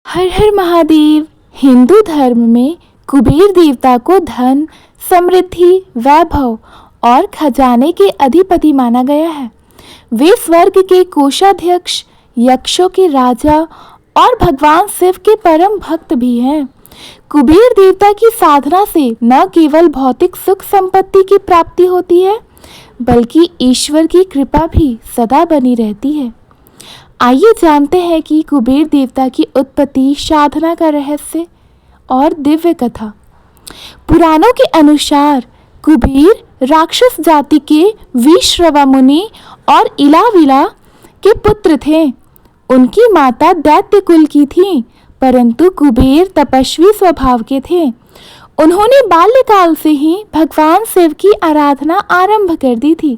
हर हर महादेव। हिंदू धर्म में कुबेर देवता को धन, समृद्धि, वैभव और खजाने के अधिपति माना गया है। वे स्वर्ग के कोषाध्यक्ष, यक्षों के राजा और भगवान शिव के परम भक्त भी हैं। कुबेर देवता की साधना से न केवल भौतिक सुख संपत्ति की प्राप्ति होती है, बल्कि ईश्वर की कृपा भी सदा बनी रहती है। आइए जानते हैं कि कुबेर देवता की उत्पत्ति, साधना का रहस्य और दिव्य कथा। पुराणों के अनुसार कुबेर राक्षस जाति के विश्रवा मुनि और इलाविला के पुत्र थे। उनकी माता दैत्य कुल की थी, परंतु कुबेर तपस्वी स्वभाव के थे। उन्होंने बाल्यकाल से ही भगवान शिव की आराधना आरंभ कर दी थी।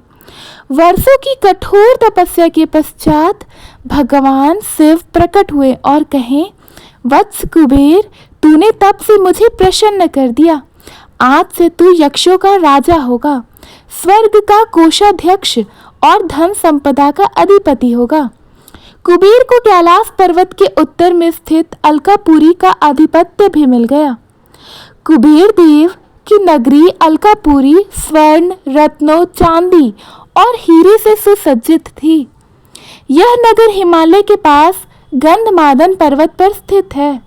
वर्षों की कठोर तपस्या के पश्चात भगवान शिव प्रकट हुए और कहे, वत्स कुबेर, तूने तब से मुझे प्रसन्न कर दिया। आज से तू यक्षों का राजा होगा, स्वर्ग का कोषाध्यक्ष और धन संपदा का अधिपति होगा। कुबेर को कैलाश पर्वत के उत्तर में स्थित अलकापुरी का आधिपत्य भी मिल गया। कुबेर देव की नगरी अलकापुरी स्वर्ण, रत्नों, चांदी और हीरे से सुसज्जित थी। यह नगर हिमालय के पास गंधमादन पर्वत पर स्थित है,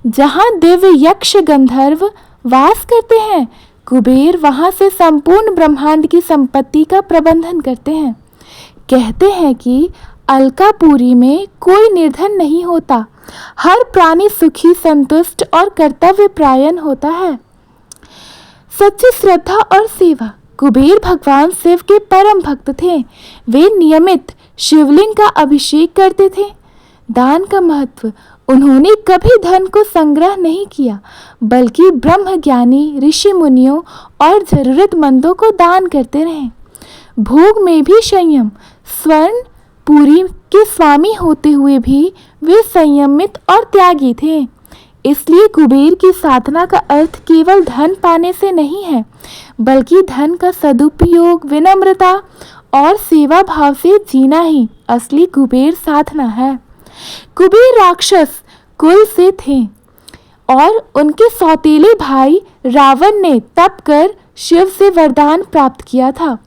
जहां दिव्य यक्ष गंधर्व वास करते हैं। कुबेर वहां से संपूर्ण ब्रह्मांड की संपत्ति का प्रबंधन करते हैं। कहते हैं कि अलकापुरी में कोई निर्धन नहीं होता, हर प्राणी सुखी, संतुष्ट और कर्तव्य परायण होता है। सच्ची श्रद्धा और सेवा। कुबेर भगवान शिव के परम भक्त थे। वे नियमित शिवलिंग का अभिषेक करते थे। दान का महत्व। उन्होंने कभी धन को संग्रह नहीं किया, बल्कि ब्रह्म ज्ञानी, ऋषि मुनियों और जरूरतमंदों को दान करते रहे। भोग में भी संयम। स्वर्ण पुरी के स्वामी होते हुए भी वे संयमित और त्यागी थे। इसलिए कुबेर की साधना का अर्थ केवल धन पाने से नहीं है, बल्कि धन का सदुपयोग, विनम्रता और सेवा भाव से जीना ही असली कुबेर साधना है। कुबेर राक्षस कुल से थे और उनके सौतेले भाई रावण ने तप कर शिव से वरदान प्राप्त किया था।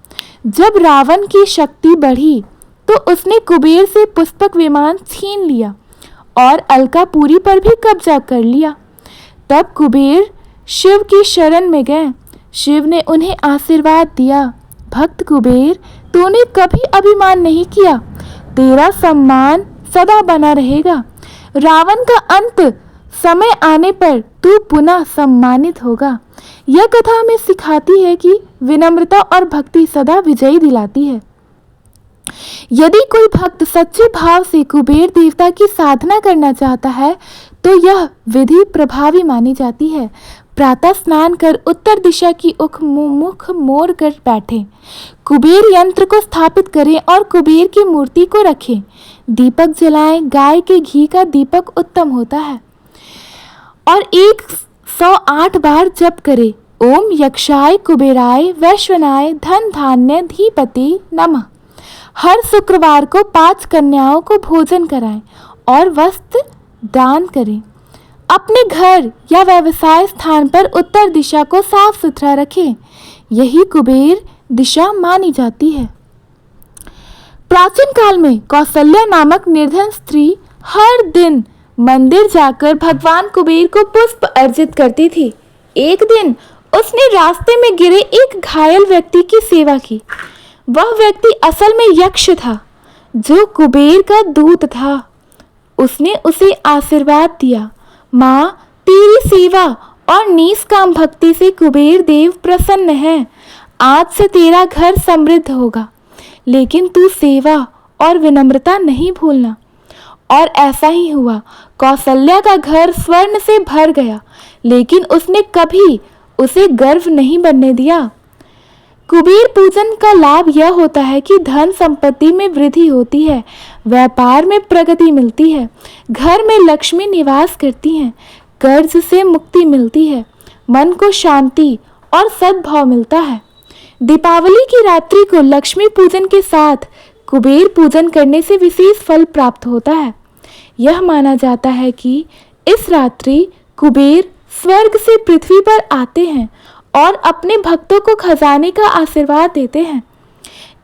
जब रावण की शक्ति बढ़ी तो उसने कुबेर से पुष्पक विमान छीन लिया और अलकापुरी पर भी कब्जा कर लिया। तब कुबेर शिव की शरण में गए। शिव ने उन्हें आशीर्वाद दिया, भक्त कुबेर, तूने कभी अभिमान नहीं किया, तेरा सम्मान सदा बना रहेगा। रावण का अंत समय आने पर तू पुनः सम्मानित होगा। यह कथा हमें सिखाती है कि विनम्रता और भक्ति सदा विजयी दिलाती है। यदि कोई भक्त सच्चे भाव से कुबेर देवता की साधना करना चाहता है तो यह विधि प्रभावी मानी जाती है। प्रातः स्नान कर उत्तर दिशा की मुख मोड़ कर बैठें। कुबेर यंत्र को स्थापित करें और कुबेर की मूर्ति को रखें। दीपक जलाएं। गाय के घी का दीपक उत्तम होता है और 108 बार जप करें। ओम यक्षाय कुबेराय वैश्वनाय धन धान्य धीपति नमः। हर शुक्रवार को 5 कन्याओं को भोजन कराएं और वस्त्र दान करें। अपने घर या व्यवसाय स्थान पर उत्तर दिशा को साफ सुथरा रखें। यही कुबेर दिशा मानी जाती है। प्राचीन काल में कौशल्या नामक निर्धन स्त्री हर दिन मंदिर जाकर भगवान कुबेर को पुष्प अर्जित करती थी। एक दिन उसने रास्ते में गिरे एक घायल व्यक्ति की सेवा की। वह व्यक्ति असल में यक्ष था, जो कुबेर का दूत था। उसने उसे आशीर्वाद दिया, माँ, तेरी सेवा और निष्काम भक्ति से कुबेर देव प्रसन्न है। आज से तेरा घर समृद्ध होगा, लेकिन तू सेवा और विनम्रता नहीं भूलना। और ऐसा ही हुआ। कौशल्या का घर स्वर्ण से भर गया, लेकिन उसने कभी उसे गर्व नहीं बनने दिया। कुबेर पूजन का लाभ यह होता है कि धन संपत्ति में वृद्धि होती है, व्यापार में प्रगति मिलती है, घर में लक्ष्मी निवास करती हैं, कर्ज से मुक्ति मिलती है, मन को शांति और सद्भाव मिलता है। दीपावली की रात्रि को लक्ष्मी पूजन के साथ कुबेर पूजन करने से विशेष फल प्राप्त होता है। यह माना जाता है कि इस रात्रि कुबेर स्वर्ग से पृथ्वी पर आते हैं और अपने भक्तों को खजाने का आशीर्वाद देते हैं।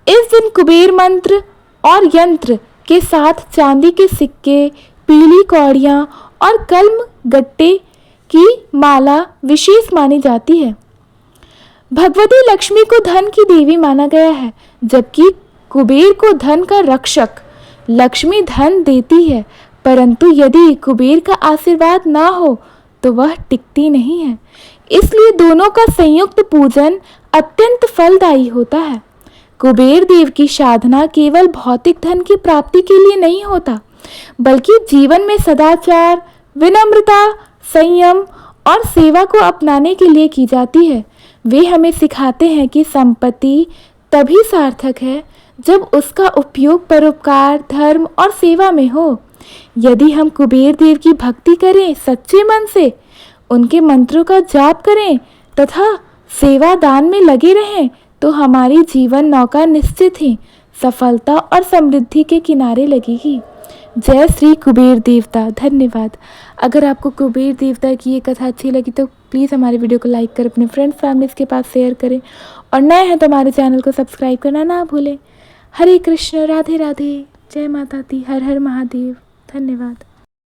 इस दिन कुबेर मंत्र और यंत्र के साथ चांदी के सिक्के, पीली कौड़ियाँ और कलम गट्टे की माला विशेष मानी जाती है। भगवती लक्ष्मी को धन की देवी माना गया है, जबकि कुबेर को धन का रक्षक। लक्ष्मी धन देती है, परंतु यदि कुबेर का आशीर्वाद ना हो तो वह टिकती नहीं है। इसलिए दोनों का संयुक्त पूजन अत्यंत फलदायी होता है। कुबेर देव की साधना केवल भौतिक धन की प्राप्ति के लिए नहीं होता, बल्कि जीवन में सदाचार, विनम्रता, संयम और सेवा को अपनाने के लिए की जाती है। वे हमें सिखाते हैं कि संपत्ति तभी सार्थक है जब उसका उपयोग परोपकार, धर्म और सेवा में हो। यदि हम कुबेर देव की भक्ति करें, सच्चे मन से उनके मंत्रों का जाप करें तथा सेवा दान में लगे रहें, तो हमारी जीवन नौका निश्चित ही सफलता और समृद्धि के किनारे लगेगी। जय श्री कुबेर देवता। धन्यवाद। अगर आपको कुबेर देवता की ये कथा अच्छी लगी तो प्लीज़ हमारे वीडियो को लाइक कर अपने फ्रेंड्स फैमिलीज़ के पास शेयर करें, और नए हैं तो हमारे चैनल को सब्सक्राइब करना ना भूलें। हरे कृष्ण, राधे राधे, जय माता दी, हर हर महादेव। धन्यवाद।